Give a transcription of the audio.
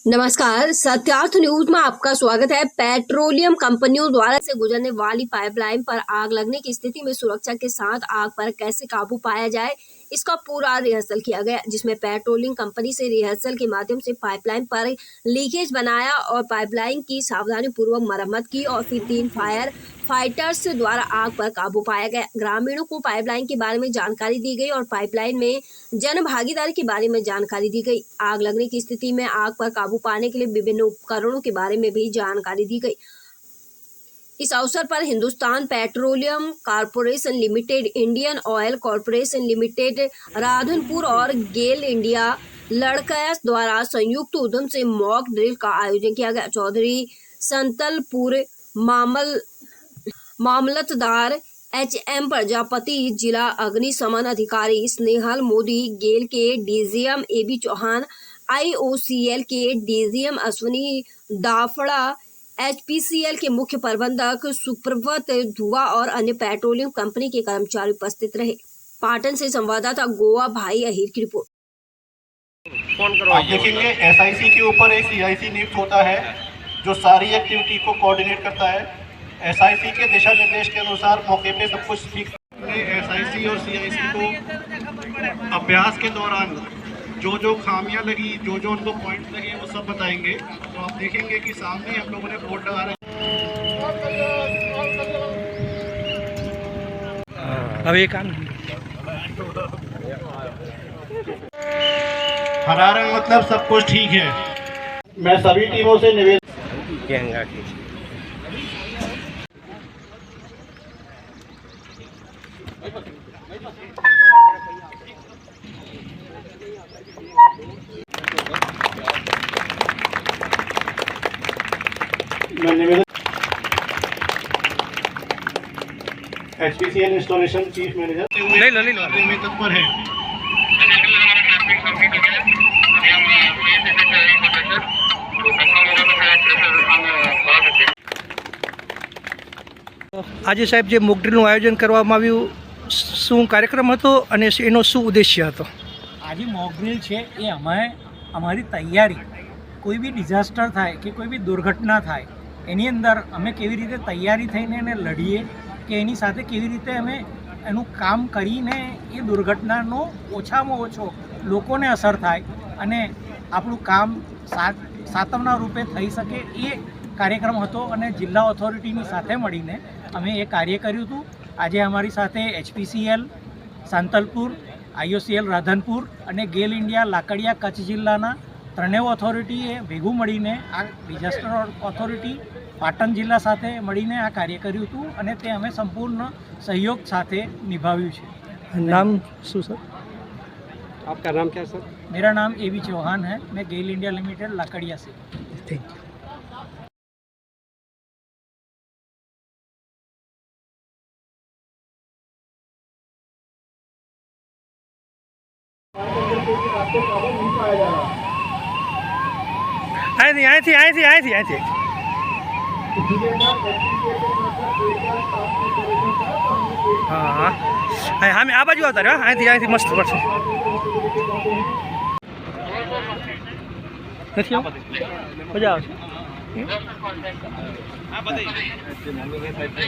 नमस्कार, सत्यार्थ न्यूज में आपका स्वागत है। पेट्रोलियम कंपनियों द्वारा से गुजरने वाली पाइपलाइन पर आग लगने की स्थिति में सुरक्षा के साथ आग पर कैसे काबू पाया जाए, इसका पूरा रिहर्सल किया गया, जिसमें पेट्रोलियम कंपनी से रिहर्सल के माध्यम से पाइपलाइन पर लीकेज बनाया और पाइपलाइन की सावधानी पूर्वक मरम्मत की और फिर 3 फायर फाइटर्स द्वारा आग पर काबू पाया गया। ग्रामीणों को पाइपलाइन के बारे में जानकारी दी गई और पाइपलाइन में जन भागीदारी के बारे में जानकारी दी गई। आग लगने की स्थिति में आग पर काबू पाने के लिए विभिन्न उपकरणों के बारे में भी जानकारी दी गई। इस अवसर पर Hindustan petroleum corporation limited, Indian oil corporation limited Radhanpur और गेल इंडिया लड़कयास द्वारा संयुक्त उद्यम से मॉक ड्रिल का आयोजन किया गया। चौधरी संतलपुर मामलतदार HM प्रजापति, जिला अग्निशमन अधिकारी स्नेहल मोदी, गेल के DGM AB चौहान, IOCL के DGM अश्विनी दाफड़ा, HPCL के मुख्य प्रबंधक सुप्रवत धुआ और अन्य पेट्रोलियम कंपनी के कर्मचारी उपस्थित रहे। पाटन से संवाददाता गोवा भाई अहिर की रिपोर्ट। देखेंगे SIC के ऊपर एक CIC नियुक्त होता है जो सारी एक्टिविटी को कोऑर्डिनेट करता है। SIC के दिशा निर्देश के अनुसार मौके पे सब कुछ ठीक। SIC और CIC को अभ्यास के दौरान जो जो खामियां लगी, जो जो उनको पॉइंट लगे, वो सब बताएंगे। तो आप देखेंगे कि सामने हम लोगों ने बोर्ड लगा रहे अभी काम हरा रंग मतलब सब कुछ ठीक है। मैं सभी टीमों से निवेदन HPCL इंस्टॉलेशन चीफ मैनेजर में तत्पर है। આજે સાહેબ જે મોક ડ્રીલનું આયોજન કરવામાં આવ્યું, શું કાર્યક્રમ હતો અને એનો શું ઉદ્દેશ્ય હતો? આજે મોક ડ્રીલ છે એ અમારી તૈયારી, કોઈ બી ડિઝાસ્ટર થાય કે કોઈ બી દુર્ઘટના થાય એની અંદર અમે કેવી રીતે તૈયારી થઈને એને લડીએ કે એની સાથે કેવી રીતે અમે એનું કામ કરીને એ દુર્ઘટનાનો ઓછામાં ઓછો લોકોને અસર થાય અને આપણું કામ સાતમના રૂપે થઈ શકે એ કાર્યક્રમ હતો અને જિલ્લા ઓથોરિટીની સાથે મળીને અમે એ કાર્ય કર્યું હતું। આજે અમારી સાથે HPCL સાંતલપુર, IOCL રાધનપુર અને ગેલ ઇન્ડિયા લાકડિયા કચ્છ જિલ્લાના ત્રણેય ઓથોરિટીએ ભેગું મળીને આ ડિઝાસ્ટર ઓથોરિટી પાટણ જિલ્લા સાથે મળીને આ કાર્ય કર્યું હતું અને તે અમે સંપૂર્ણ સહયોગ સાથે નિભાવ્યું છે। નામ શું સર? आपका नाम क्या सर? मेरा नाम AB चौहान है। मैं गेल इंडिया लिमिटेड लाकड़िया से। Thank you. અહીંથી હા, અમે આ બાજુ આવતા રહ્યો, અહીંથી મસ્ત પડશે નથી આવું, મજા આવશે।